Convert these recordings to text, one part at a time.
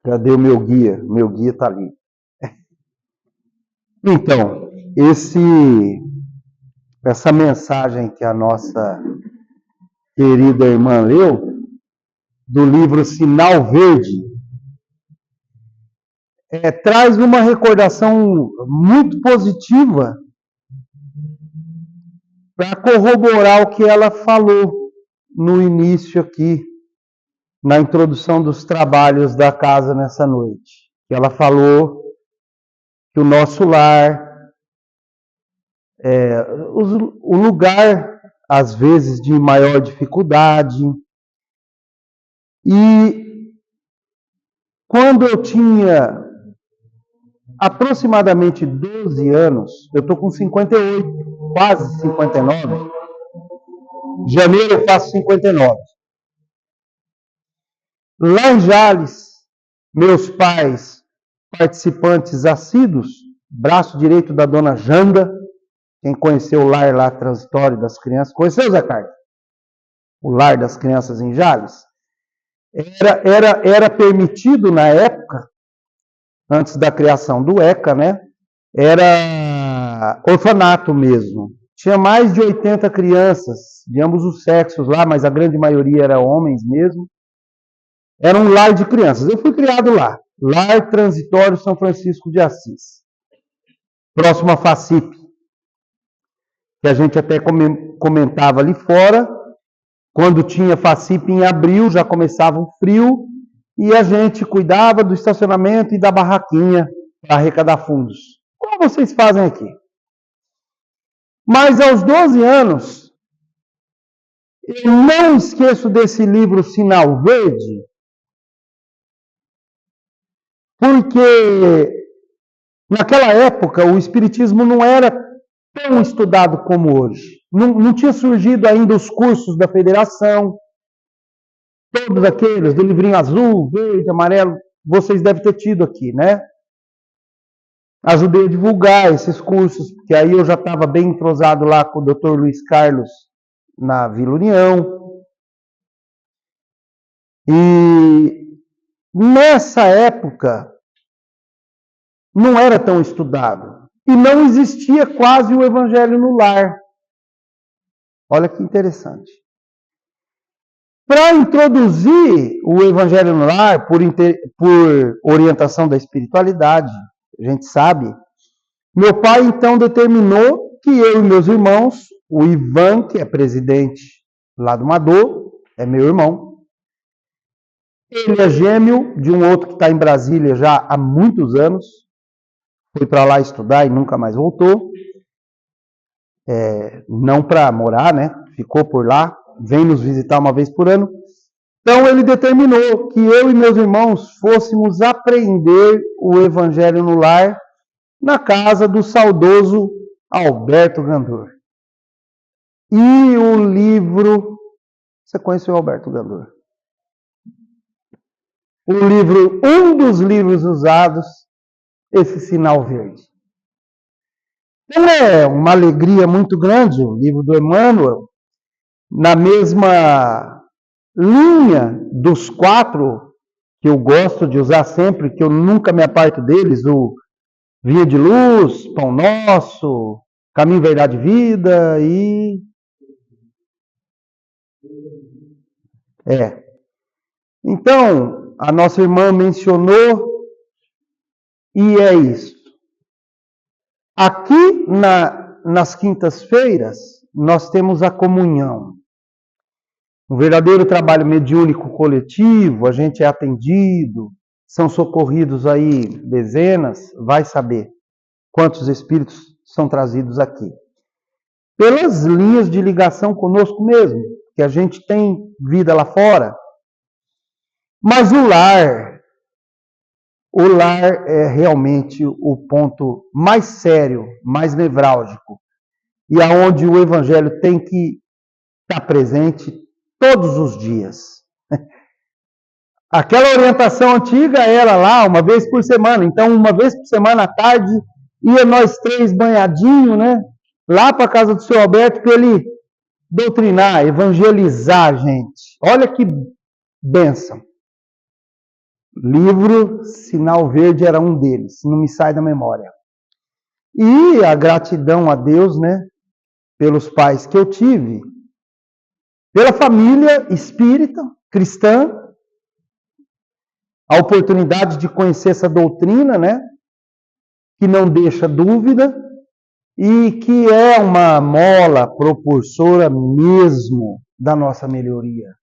Cadê o meu guia? Meu guia está ali. Então, essa mensagem que a nossa querida irmã leu, do livro Sinal Verde, traz uma recordação muito positiva para corroborar o que ela falou no início aqui, na introdução dos trabalhos da casa nessa noite. Ela falou que o nosso lar, o lugar, às vezes, de maior dificuldade. E quando eu tinha aproximadamente 12 anos, eu estou com 58, quase 59, em janeiro eu faço 59. Lá em Jales, meus pais, participantes assíduos, braço direito da dona Janda, quem conheceu o lar lá transitório das crianças, conheceu, Zé Carlos? O lar das crianças em Jales? Era permitido na época, antes da criação do ECA, né? Era orfanato mesmo. Tinha mais de 80 crianças, de ambos os sexos lá, mas a grande maioria era homens mesmo. Era um lar de crianças. Eu fui criado lá. Lar Transitório São Francisco de Assis. Próximo a FACIP, que a gente até comentava ali fora. Quando tinha FACIP em abril, já começava o frio, e a gente cuidava do estacionamento e da barraquinha para arrecadar fundos. Como vocês fazem aqui? Mas aos 12 anos, eu não esqueço desse livro Sinal Verde, porque naquela época o Espiritismo não era tão estudado como hoje. Não tinha surgido ainda os cursos da federação, todos aqueles do livrinho azul, verde, amarelo, vocês devem ter tido aqui, né? Ajudei a divulgar esses cursos, porque aí eu já estava bem entrosado lá com o Dr. Luiz Carlos na Vila União. E nessa época não era tão estudado. E não existia quase o Evangelho no lar. Olha que interessante. Para introduzir o Evangelho no lar, por orientação da espiritualidade, a gente sabe, meu pai então determinou que eu e meus irmãos, o Ivan, que é presidente lá do Madô, é meu irmão, ele é gêmeo de um outro que está em Brasília já há muitos anos, foi para lá estudar e nunca mais voltou, não para morar, né? Ficou por lá, vem nos visitar uma vez por ano. Então ele determinou que eu e meus irmãos fôssemos aprender o Evangelho no lar na casa do saudoso Alberto Gandor. E o livro... Você conheceu o Alberto Gandor? O livro, um dos livros usados, esse Sinal Verde. Então é uma alegria muito grande o livro do Emmanuel, na mesma linha dos 4 que eu gosto de usar sempre, que eu nunca me aparto deles, o Via de Luz, Pão Nosso, Caminho, Verdade e Vida e... Então, a nossa irmã mencionou, e é isso. Aqui nas quintas-feiras, nós temos a comunhão. Um verdadeiro trabalho mediúnico coletivo, a gente é atendido, são socorridos aí dezenas, vai saber quantos espíritos são trazidos aqui. Pelas linhas de ligação conosco mesmo, que a gente tem vida lá fora. Mas o lar é realmente o ponto mais sério, mais nevrálgico, e aonde o Evangelho tem que estar presente todos os dias. Aquela orientação antiga era lá, uma vez por semana. Então, uma vez por semana à tarde, ia nós 3 banhadinhos, né? Lá para a casa do seu Alberto, para ele doutrinar, evangelizar a gente. Olha que bênção. Livro Sinal Verde era um deles, não me sai da memória. E a gratidão a Deus, né, pelos pais que eu tive, pela família espírita, cristã, a oportunidade de conhecer essa doutrina, né, que não deixa dúvida e que é uma mola propulsora mesmo da nossa melhoria.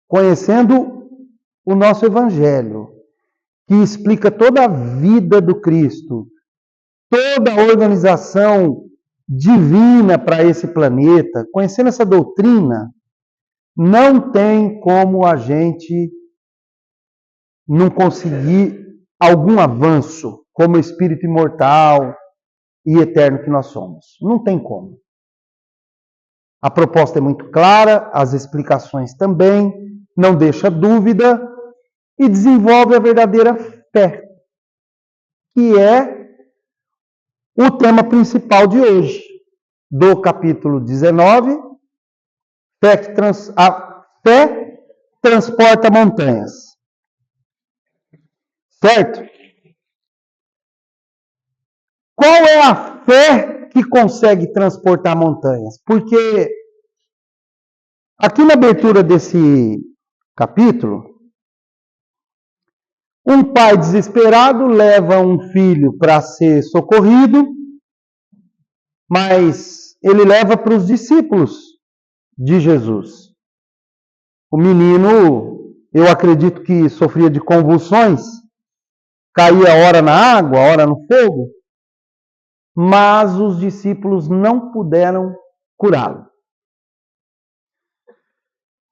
Conhecendo o nosso Evangelho, que explica toda a vida do Cristo, toda a organização divina para esse planeta, conhecendo essa doutrina, não tem como a gente não conseguir algum avanço como espírito imortal e eterno que nós somos. Não tem como. A proposta é muito clara, as explicações também, não deixa dúvida e desenvolve a verdadeira fé, que é o tema principal de hoje, do capítulo 19, a fé transporta montanhas. Certo? Qual é a fé que consegue transportar montanhas? Porque aqui na abertura desse capítulo, um pai desesperado leva um filho para ser socorrido, mas ele leva para os discípulos de Jesus. O menino, eu acredito que sofria de convulsões, caía ora na água, ora no fogo, mas os discípulos não puderam curá-lo.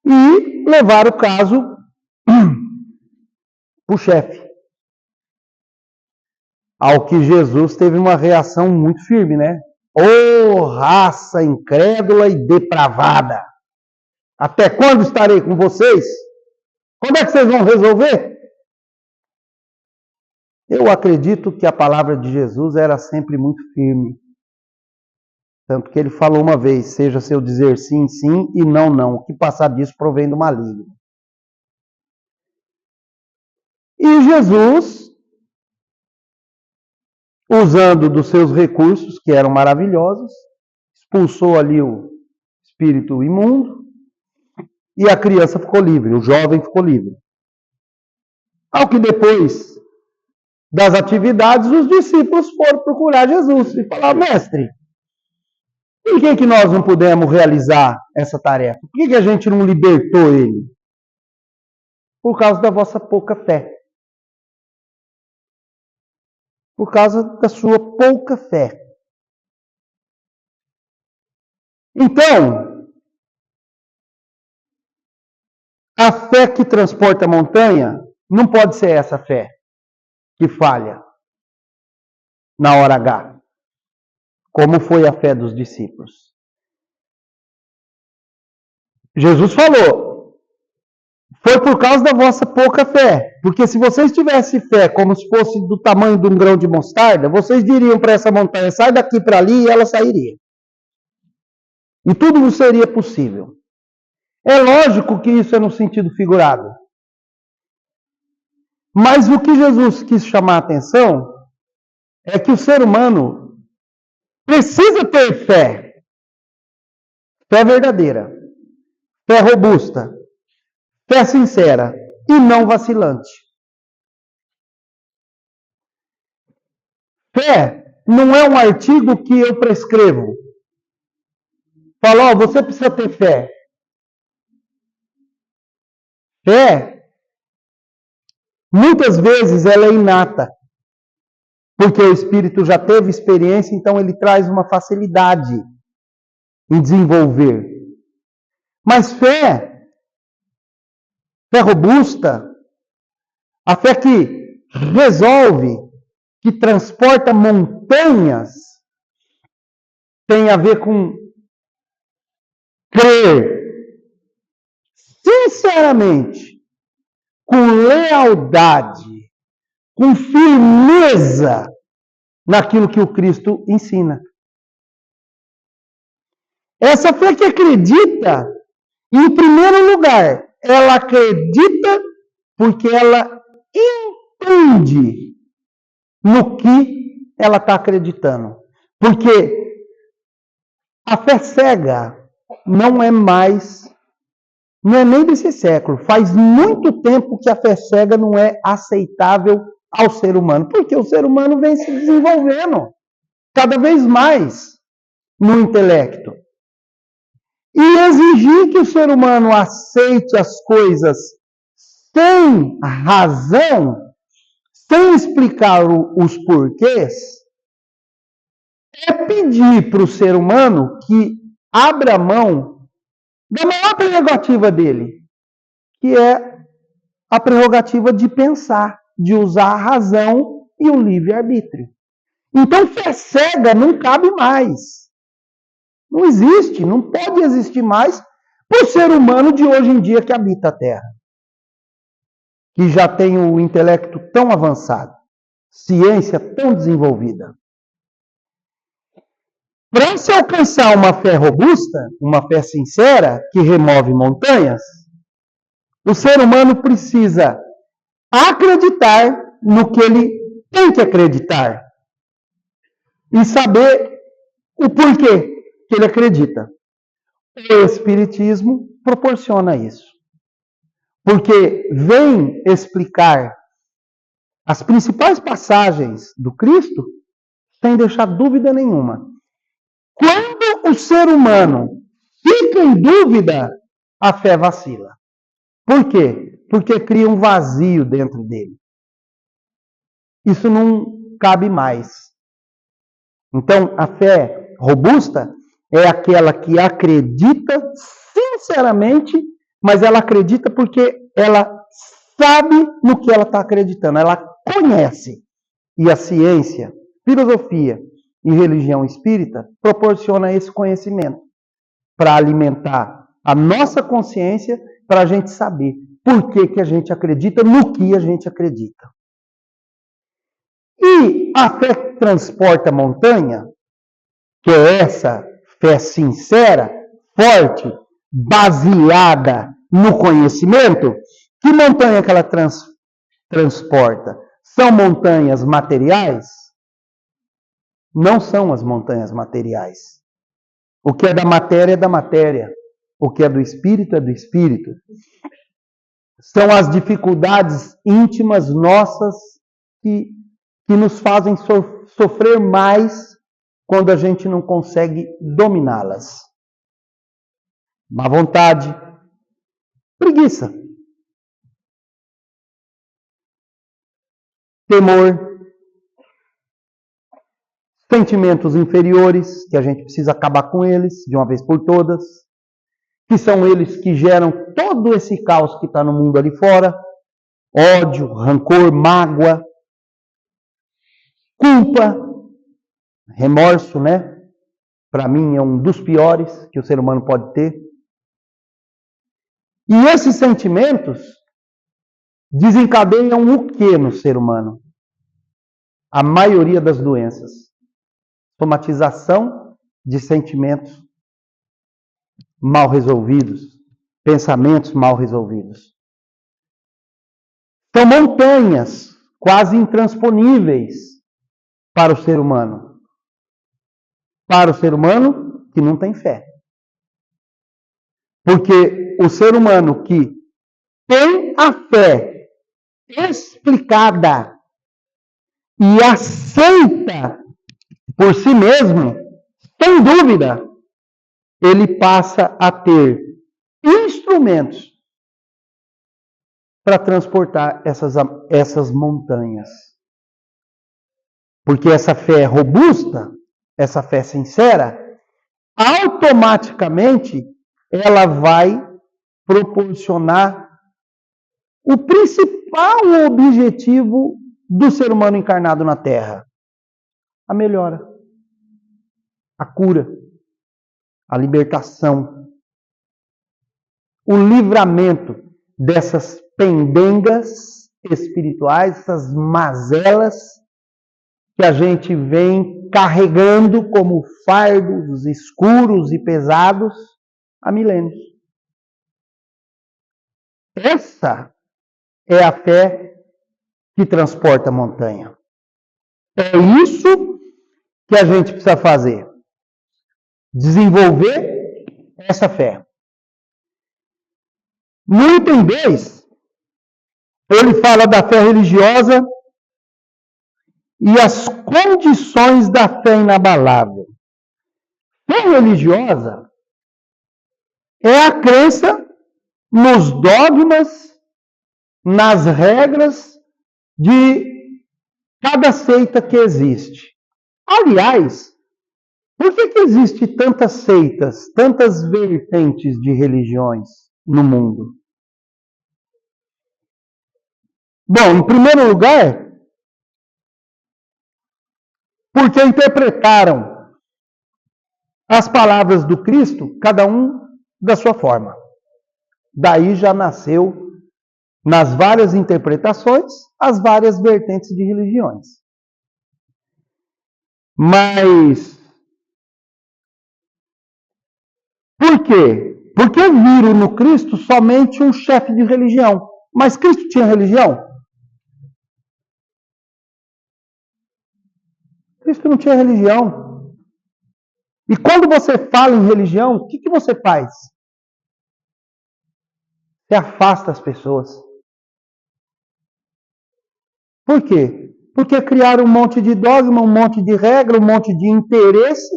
E levaram o caso para o chefe. Ao que Jesus teve uma reação muito firme, né? Ô raça incrédula e depravada! Até quando estarei com vocês? Quando é que vocês vão resolver? Eu acredito que a palavra de Jesus era sempre muito firme. Tanto que ele falou uma vez, seja seu dizer sim, sim e não, não. O que passar disso provém do maligno. E Jesus, usando dos seus recursos, que eram maravilhosos, expulsou ali o espírito imundo e a criança ficou livre, o jovem ficou livre. Ao que depois das atividades, os discípulos foram procurar Jesus e falaram, mestre, por que nós não pudemos realizar essa tarefa? Por que a gente não libertou ele? Por causa da vossa pouca fé. Por causa da sua pouca fé. Então, a fé que transporta a montanha não pode ser essa fé que falha na hora H, como foi a fé dos discípulos. Jesus falou, foi por causa da vossa pouca fé, porque se vocês tivessem fé como se fosse do tamanho de um grão de mostarda, vocês diriam para essa montanha, sai daqui para ali, e ela sairia. E tudo seria possível. É lógico que isso é no sentido figurado. Mas o que Jesus quis chamar a atenção é que o ser humano precisa ter fé. Fé verdadeira. Fé robusta. Fé sincera. E não vacilante. Fé não é um artigo que eu prescrevo. Fala, você precisa ter fé. Fé, muitas vezes ela é inata. Porque o espírito já teve experiência, então ele traz uma facilidade em desenvolver. Mas fé robusta, a fé que resolve, que transporta montanhas, tem a ver com crer sinceramente, com lealdade, com firmeza naquilo que o Cristo ensina. Essa fé que acredita, em primeiro lugar, ela acredita porque ela entende no que ela está acreditando. Porque a fé cega não é nem desse século. Faz muito tempo que a fé cega não é aceitável ao ser humano, porque o ser humano vem se desenvolvendo cada vez mais no intelecto. E exigir que o ser humano aceite as coisas sem razão, sem explicar os porquês, é pedir para o ser humano que abra mão da maior prerrogativa dele, que é a prerrogativa de pensar, de usar a razão e o livre-arbítrio. Então, fé cega não cabe mais. Não existe, não pode existir mais para o ser humano de hoje em dia que habita a Terra, que já tem o intelecto tão avançado, ciência tão desenvolvida. Para se alcançar uma fé robusta, uma fé sincera, que remove montanhas, o ser humano precisa acreditar no que ele tem que acreditar e saber o porquê que ele acredita. O Espiritismo proporciona isso. Porque vem explicar as principais passagens do Cristo sem deixar dúvida nenhuma. Quando o ser humano fica em dúvida, a fé vacila. Por quê? Porque cria um vazio dentro dele. Isso não cabe mais. Então, a fé robusta é aquela que acredita sinceramente, mas ela acredita porque ela sabe no que ela está acreditando, ela conhece. E a ciência, filosofia e religião espírita proporciona esse conhecimento para alimentar a nossa consciência, para a gente saber por que a gente acredita no que a gente acredita. E a fé que transporta a montanha, que é essa fé sincera, forte, baseada no conhecimento, que montanha que ela transporta? São montanhas materiais? Não são as montanhas materiais. O que é da matéria é da matéria. O que é do espírito é do espírito. São as dificuldades íntimas nossas que nos fazem sofrer mais quando a gente não consegue dominá-las. Má vontade, preguiça, temor, sentimentos inferiores, que a gente precisa acabar com eles de uma vez por todas, que são eles que geram todo esse caos que está no mundo ali fora, ódio, rancor, mágoa, culpa, remorso, né? Para mim é um dos piores que o ser humano pode ter. E esses sentimentos desencadeiam o que no ser humano? A maioria das doenças. Somatização de sentimentos mal resolvidos, pensamentos mal resolvidos. São montanhas quase intransponíveis para o ser humano. Para o ser humano que não tem fé. Porque o ser humano que tem a fé explicada e aceita por si mesmo, sem dúvida, ele passa a ter instrumentos para transportar essas montanhas. Porque essa fé robusta, essa fé sincera, automaticamente ela vai proporcionar o principal objetivo do ser humano encarnado na Terra: a melhora, a cura, a libertação, o livramento dessas pendengas espirituais, essas mazelas que a gente vem carregando como fardos escuros e pesados há milênios. Essa é a fé que transporta a montanha. É isso que a gente precisa fazer. Desenvolver essa fé. No item 2, ele fala da fé religiosa e as condições da fé inabalável. Fé religiosa é a crença nos dogmas, nas regras de cada seita que existe. Aliás, por que existe tantas seitas, tantas vertentes de religiões no mundo? Bom, em primeiro lugar, porque interpretaram as palavras do Cristo, cada um da sua forma. Daí já nasceu, nas várias interpretações, as várias vertentes de religiões. Mas, por quê? Porque viram no Cristo somente um chefe de religião. Mas Cristo tinha religião? Cristo não tinha religião. E quando você fala em religião, o que você faz? Você afasta as pessoas. Por quê? Porque criaram um monte de dogma, um monte de regra, um monte de interesse.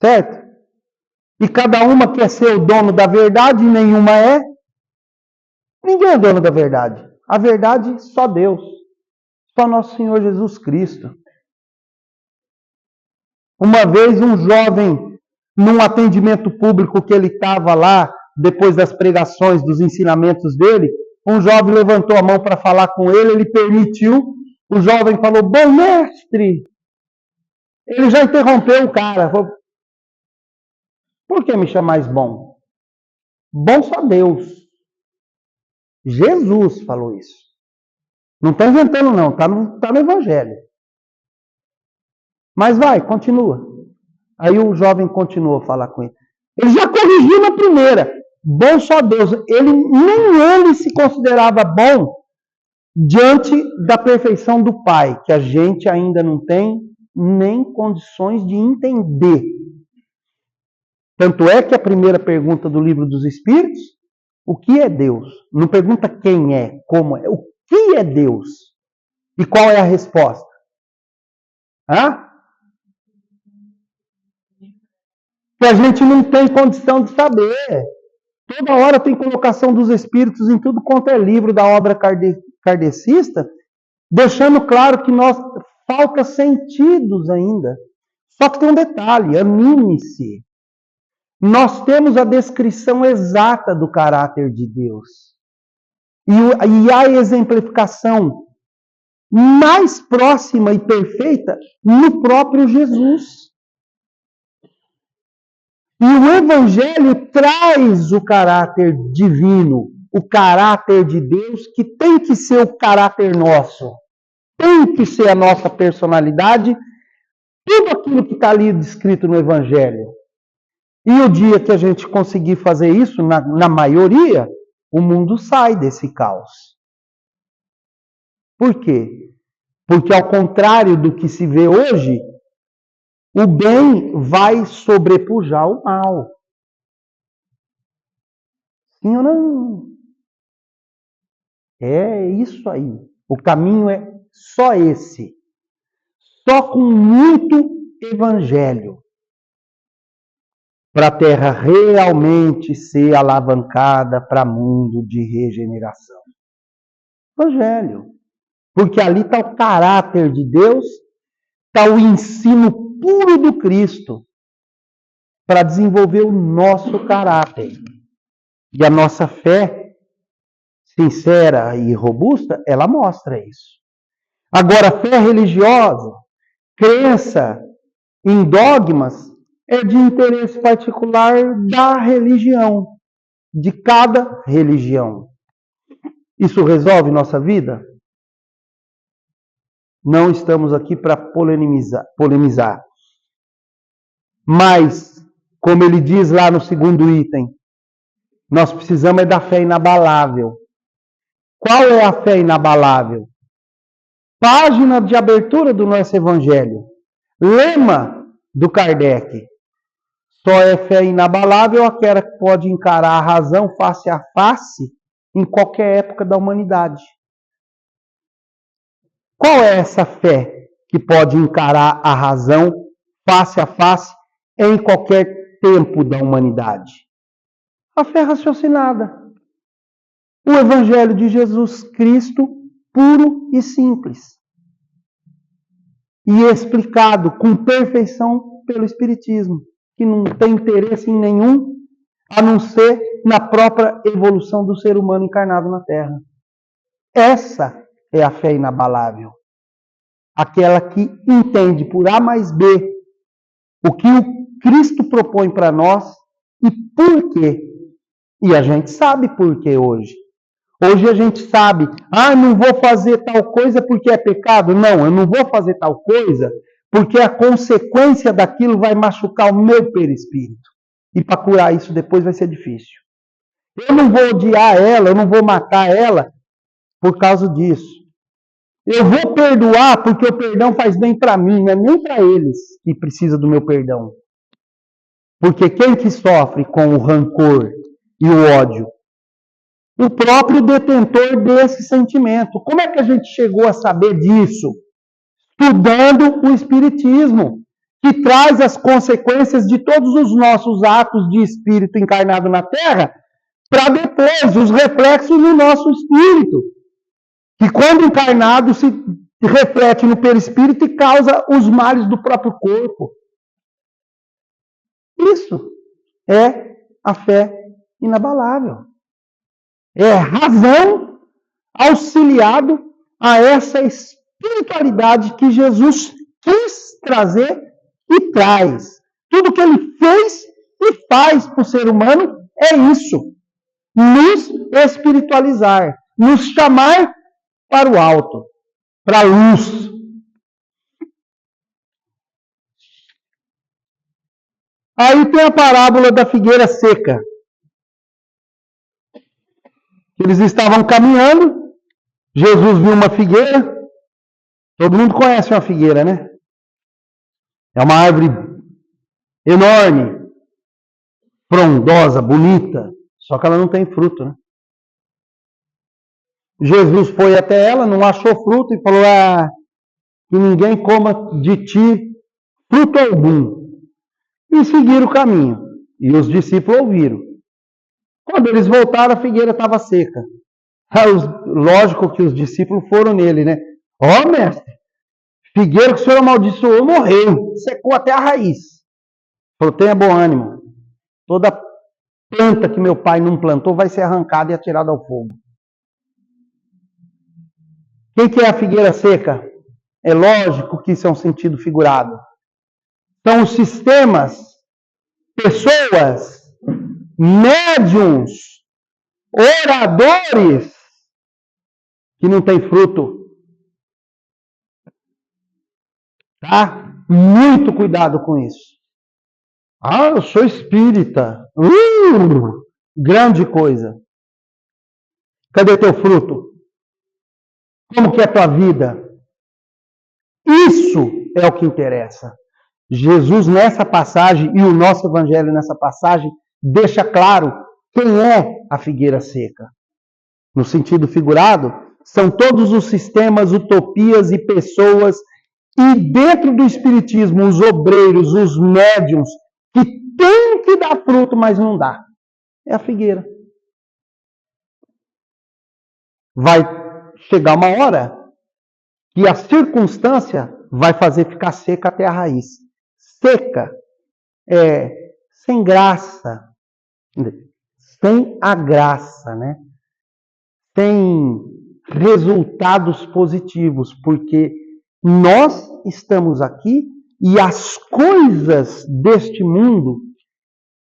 Certo? E cada uma quer ser o dono da verdade e nenhuma é. Ninguém é dono da verdade. A verdade, só Deus. Só nosso Senhor Jesus Cristo. Uma vez um jovem, num atendimento público que ele estava lá, depois das pregações, dos ensinamentos dele, um jovem levantou a mão para falar com ele, ele permitiu, o jovem falou, bom mestre, ele já interrompeu o cara, falou, por que me chamais bom? Bom só Deus. Jesus falou isso. Não está inventando não, está no Evangelho. Mas vai, continua. Aí o jovem continuou a falar com ele. Ele já corrigiu na primeira. Bom só Deus. Nem ele se considerava bom diante da perfeição do Pai, que a gente ainda não tem nem condições de entender. Tanto é que a primeira pergunta do Livro dos Espíritos, o que é Deus? Não pergunta quem é, como é. O que é Deus? E qual é a resposta? Hã? Que a gente não tem condição de saber. Toda hora tem colocação dos espíritos em tudo quanto é livro da obra kardecista, deixando claro que nós falta sentidos ainda. Só que tem um detalhe, anime-se. Nós temos a descrição exata do caráter de Deus. E a exemplificação mais próxima e perfeita no próprio Jesus. E o Evangelho traz o caráter divino, o caráter de Deus, que tem que ser o caráter nosso. Tem que ser a nossa personalidade, tudo aquilo que está ali descrito no Evangelho. E o dia que a gente conseguir fazer isso, na maioria, o mundo sai desse caos. Por quê? Porque ao contrário do que se vê hoje, o bem vai sobrepujar o mal. Sim ou não? É isso aí. O caminho é só esse. Só com muito evangelho. Para a terra realmente ser alavancada para mundo de regeneração. Evangelho. Porque ali está o caráter de Deus, está o ensino puro do Cristo para desenvolver o nosso caráter. E a nossa fé, sincera e robusta, ela mostra isso. Agora, fé religiosa, crença em dogmas, é de interesse particular da religião, de cada religião. Isso resolve nossa vida? Não estamos aqui para polemizar. Mas, como ele diz lá no segundo item, nós precisamos é da fé inabalável. Qual é a fé inabalável? Página de abertura do nosso Evangelho. Lema do Kardec. Só é fé inabalável aquela que pode encarar a razão face a face em qualquer época da humanidade. Qual é essa fé que pode encarar a razão face a face em qualquer tempo da humanidade? A fé raciocinada. O Evangelho de Jesus Cristo, puro e simples. E explicado com perfeição pelo Espiritismo, que não tem interesse em nenhum, a não ser na própria evolução do ser humano encarnado na Terra. Essa é a fé inabalável. Aquela que entende por A mais B o que o Cristo propõe para nós e por quê. E a gente sabe por quê hoje. Hoje a gente sabe, não vou fazer tal coisa porque é pecado. Não, eu não vou fazer tal coisa porque a consequência daquilo vai machucar o meu perispírito. E para curar isso depois vai ser difícil. Eu não vou odiar ela, eu não vou matar ela por causa disso. Eu vou perdoar porque o perdão faz bem para mim, não é nem para eles que precisa do meu perdão. Porque quem que sofre com o rancor e o ódio? O próprio detentor desse sentimento. Como é que a gente chegou a saber disso? Estudando o Espiritismo, que traz as consequências de todos os nossos atos de espírito encarnado na Terra, para depois, os reflexos no nosso espírito. Que quando encarnado se reflete no perispírito e causa os males do próprio corpo. Isso é a fé inabalável. É razão auxiliado a essa espiritualidade que Jesus quis trazer e traz. Tudo que ele fez e faz para o ser humano é isso. Nos espiritualizar, nos chamar para o alto, para a luz. Aí tem a parábola da figueira seca. Eles estavam caminhando, Jesus viu uma figueira. Todo mundo conhece uma figueira, né? É uma árvore enorme, frondosa, bonita, só que ela não tem fruto, né? Jesus foi até ela, não achou fruto e falou: que ninguém coma de ti fruto algum. E seguiram o caminho. E os discípulos ouviram. Quando eles voltaram, a figueira estava seca. Lógico que os discípulos foram nele, né? Mestre, figueira que o senhor amaldiçoou morreu, secou até a raiz. Falou: tenha bom ânimo. Toda planta que meu pai não plantou vai ser arrancada e atirada ao fogo. Quem que é a figueira seca? É lógico que isso é um sentido figurado. São os sistemas, pessoas, médiums, oradores que não têm fruto. Tá? Muito cuidado com isso. Eu sou espírita. Grande coisa. Cadê teu fruto? Como que é a tua vida? Isso é o que interessa. Jesus nessa passagem e o nosso evangelho nessa passagem deixa claro quem é a figueira seca. No sentido figurado, são todos os sistemas, utopias e pessoas e dentro do espiritismo os obreiros, os médiuns que têm que dar fruto, mas não dá. É a figueira. Vai chegar uma hora que a circunstância vai fazer ficar seca até a raiz. Seca é sem graça, sem a graça, né? Sem resultados positivos, porque nós estamos aqui e as coisas deste mundo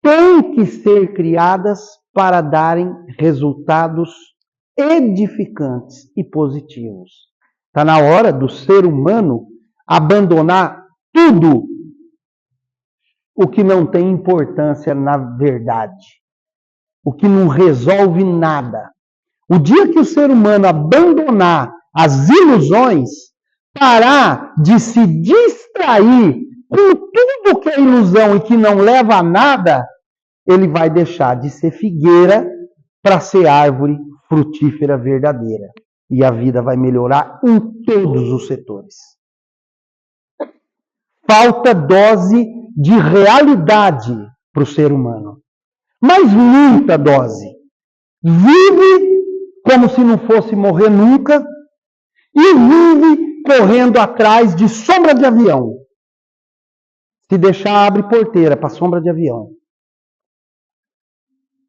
têm que ser criadas para darem resultados edificantes e positivos. Está na hora do ser humano abandonar tudo o que não tem importância na verdade, o que não resolve nada, O dia que o ser humano abandonar as ilusões, parar de se distrair com tudo que é ilusão e que não leva a nada, ele vai deixar de ser figueira para ser árvore frutífera verdadeira. E a vida vai melhorar em todos os setores. Falta dose de realidade para o ser humano. Mas muita dose. Vive como se não fosse morrer nunca e vive correndo atrás de sombra de avião. Se deixar, abre porteira para sombra de avião.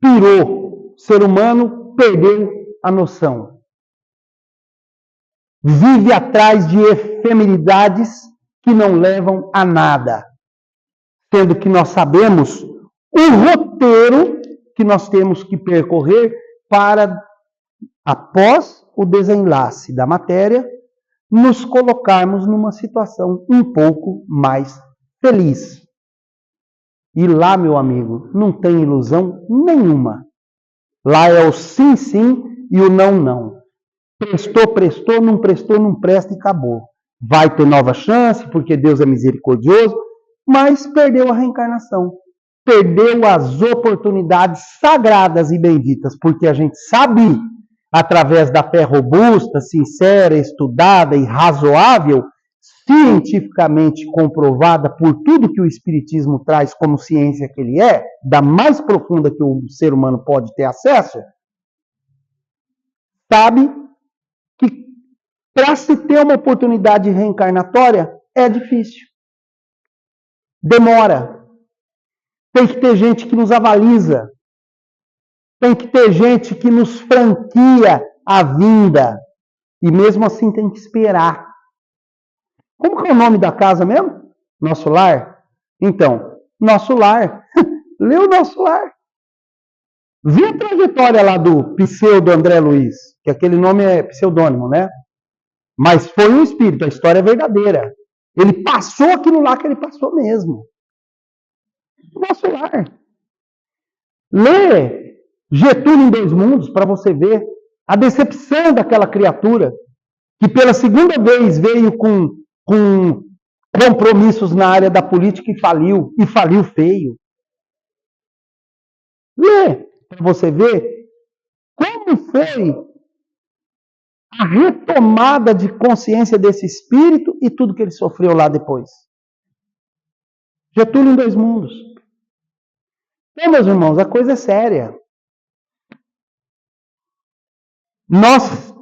Pirou. O ser humano perdeu a noção. Vive atrás de efemeridades que não levam a nada. Sendo que nós sabemos o roteiro que nós temos que percorrer para, após o desenlace da matéria, nos colocarmos numa situação um pouco mais feliz. E lá, meu amigo, não tem ilusão nenhuma. Lá é o sim, sim e o não, não. Prestou, prestou, não presta e acabou. Vai ter nova chance, porque Deus é misericordioso, mas perdeu a reencarnação. Perdeu as oportunidades sagradas e benditas, porque a gente sabe, através da fé robusta, sincera, estudada e razoável, cientificamente comprovada por tudo que o Espiritismo traz como ciência que ele é, da mais profunda que o ser humano pode ter acesso, sabe que para se ter uma oportunidade reencarnatória é difícil. Demora. Tem que ter gente que nos avaliza. Tem que ter gente que nos franquia a vinda. E mesmo assim tem que esperar. Como que é o nome da casa mesmo? Nosso Lar? Então, Nosso Lar. Lê o Nosso Lar. Vê a trajetória lá do pseudo André Luiz, que aquele nome é pseudônimo, né? Mas foi um espírito, a história é verdadeira. Ele passou aquilo lá que ele passou mesmo. Nosso Lar. Lê Getúlio em Dois Mundos para você ver a decepção daquela criatura que pela segunda vez veio com compromissos na área da política e faliu feio. Lê para você ver como foi a retomada de consciência desse espírito e tudo que ele sofreu lá depois. Getúlio em Dois Mundos. Então, meus irmãos, a coisa é séria. Nós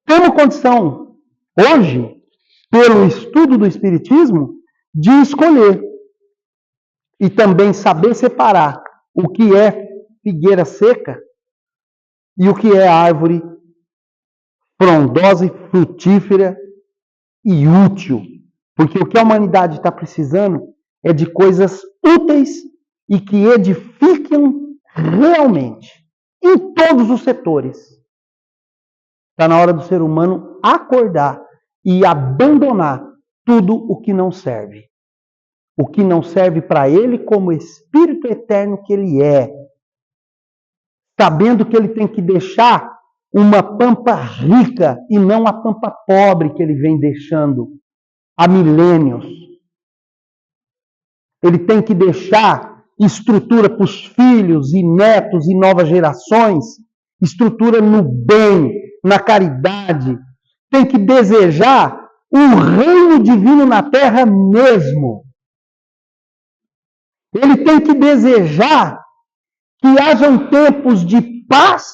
temos condição, hoje, pelo estudo do Espiritismo, de escolher e também saber separar o que é figueira seca e o que é árvore frondosa e frutífera e útil. Porque o que a humanidade está precisando é de coisas úteis e que edificam realmente, em todos os setores. Está na hora do ser humano acordar e abandonar tudo o que não serve. O que não serve para ele como espírito eterno que ele é. Sabendo que ele tem que deixar uma pampa rica e não a pampa pobre que ele vem deixando há milênios. Ele tem que deixar estrutura para os filhos e netos e novas gerações, estrutura no bem, na caridade. Tem que desejar um reino divino na terra mesmo. Ele tem que desejar que hajam tempos de paz,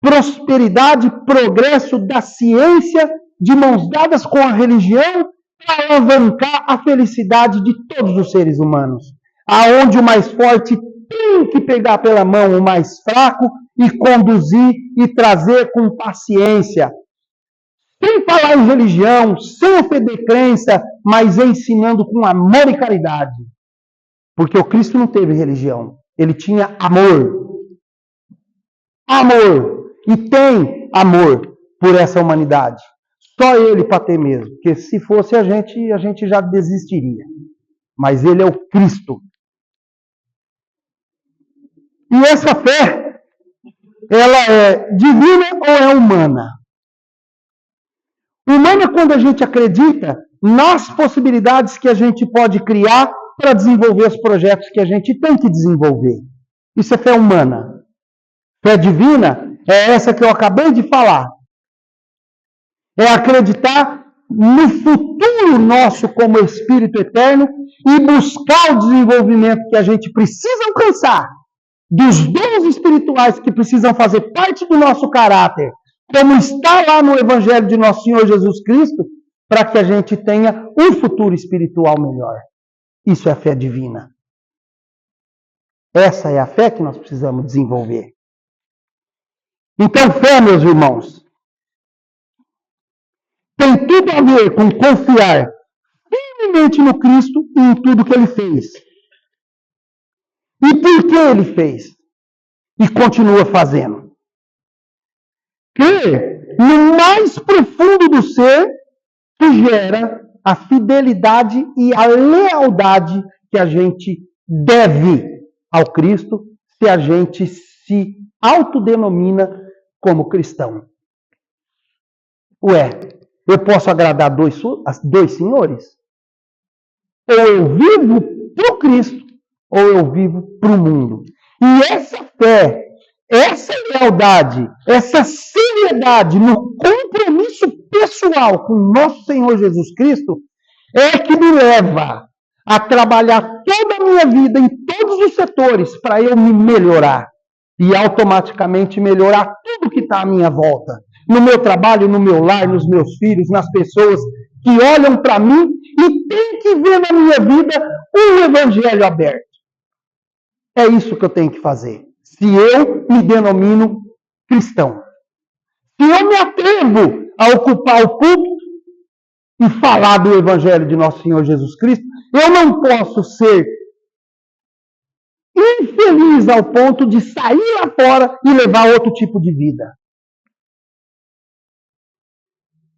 prosperidade, progresso da ciência, de mãos dadas com a religião, para alavancar a felicidade de todos os seres humanos. Aonde o mais forte tem que pegar pela mão o mais fraco e conduzir e trazer com paciência. Sem falar em religião, sem ofender crença, mas ensinando com amor e caridade. Porque o Cristo não teve religião, ele tinha amor. Amor. E tem amor por essa humanidade. Só ele para ter mesmo. Porque se fosse a gente já desistiria. Mas ele é o Cristo. E essa fé ela é divina ou é humana? Humana quando a gente acredita nas possibilidades que a gente pode criar para desenvolver os projetos que a gente tem que desenvolver. Isso é fé humana. Fé divina é essa que eu acabei de falar. É acreditar no futuro nosso como Espírito Eterno e buscar o desenvolvimento que a gente precisa alcançar dos dons espirituais que precisam fazer parte do nosso caráter, como está lá no Evangelho de Nosso Senhor Jesus Cristo, para que a gente tenha um futuro espiritual melhor. Isso é a fé divina. Essa é a fé que nós precisamos desenvolver. Então, fé, meus irmãos, tem tudo a ver com confiar firmemente no Cristo e em tudo que Ele fez. E por que Ele fez? E continua fazendo. Crer no mais profundo do ser que gera a fidelidade e a lealdade que a gente deve ao Cristo se a gente se autodenomina como cristão. Ué, eu posso agradar dois senhores? Ou eu vivo para o Cristo, ou eu vivo para o mundo. E essa fé, essa lealdade, essa seriedade no compromisso pessoal com o nosso Senhor Jesus Cristo é que me leva a trabalhar toda a minha vida em todos os setores para eu me melhorar e automaticamente melhorar tudo que está à minha volta. No meu trabalho, no meu lar, nos meus filhos, nas pessoas que olham para mim e tem que ver na minha vida um evangelho aberto. É isso que eu tenho que fazer. Se eu me denomino cristão. Se eu me atrevo a ocupar o púlpito e falar do evangelho de Nosso Senhor Jesus Cristo, eu não posso ser infeliz ao ponto de sair lá fora e levar outro tipo de vida.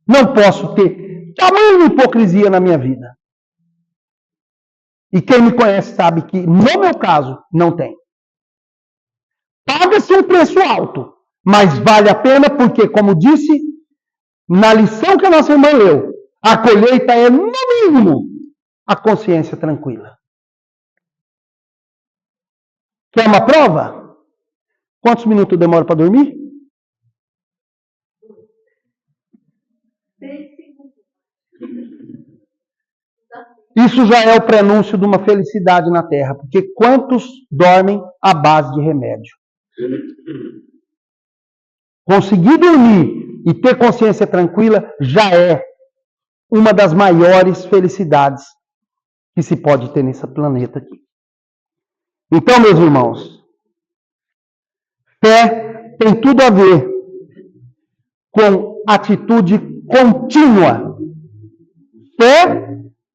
Não posso ter tamanha hipocrisia na minha vida. E quem me conhece sabe que, no meu caso, não tem. Paga-se um preço alto, mas vale a pena porque, como disse na lição que a nossa irmã leu, a colheita é, no mínimo, a consciência tranquila. Quer uma prova? Quantos minutos demora para dormir? 3 segundos. Isso já é o prenúncio de uma felicidade na Terra, porque quantos dormem à base de remédio? Conseguir dormir e ter consciência tranquila já é uma das maiores felicidades que se pode ter nesse planeta aqui. Então, meus irmãos, fé tem tudo a ver com atitude contínua. Fé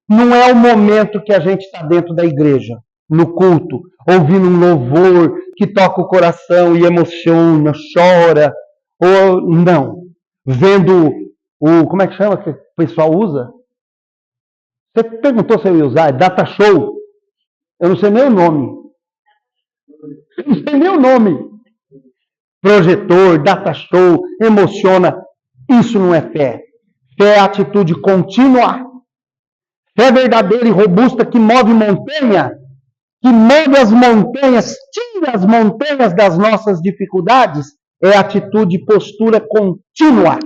não é o momento que a gente está dentro da igreja, no culto, ouvindo um louvor que toca o coração e emociona, chora, ou não, vendo como é que chama que o pessoal usa? Você perguntou se eu ia usar, é data show. Eu não sei nem o nome. Eu não sei nem o nome. Projetor, data show, emociona. Isso não é fé. Fé é atitude contínua. Fé verdadeira e robusta que move montanha, que move as montanhas, tira as montanhas das nossas dificuldades, é atitude e postura contínua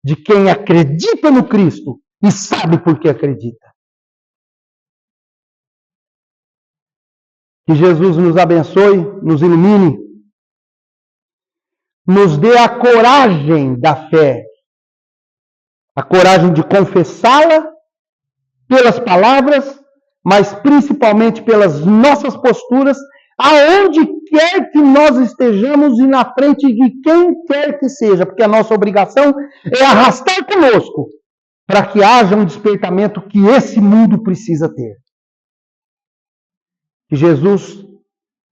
de quem acredita no Cristo e sabe por que acredita. Que Jesus nos abençoe, nos ilumine, nos dê a coragem da fé, a coragem de confessá-la pelas palavras, mas principalmente pelas nossas posturas, aonde quer que nós estejamos e na frente de quem quer que seja, porque a nossa obrigação é arrastar conosco para que haja um despertamento que esse mundo precisa ter. Que Jesus,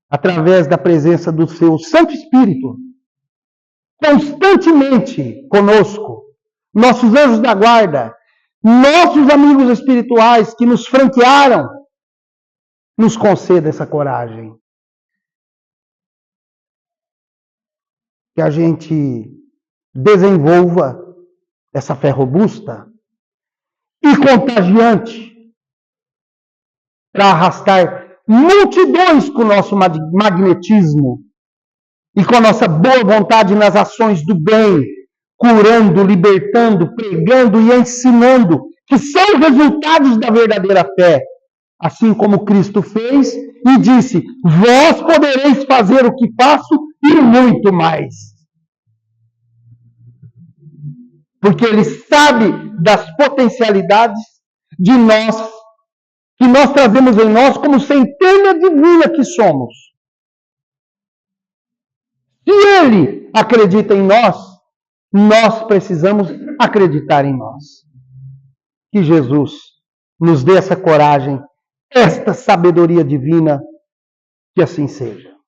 através da presença do seu Santo Espírito, constantemente conosco, nossos anjos da guarda, nossos amigos espirituais que nos franquearam, nos conceda essa coragem. que a gente desenvolva essa fé robusta e contagiante para arrastar multidões com o nosso magnetismo e com a nossa boa vontade nas ações do bem, curando, libertando, pregando e ensinando, que são resultados da verdadeira fé. Assim como Cristo fez e disse: vós podereis fazer o que faço e muito mais. Porque Ele sabe das potencialidades de nós, que nós trazemos em nós como centelha divina que somos. Se Ele acredita em nós, nós precisamos acreditar em nós. Que Jesus nos dê essa coragem, esta sabedoria divina, que assim seja.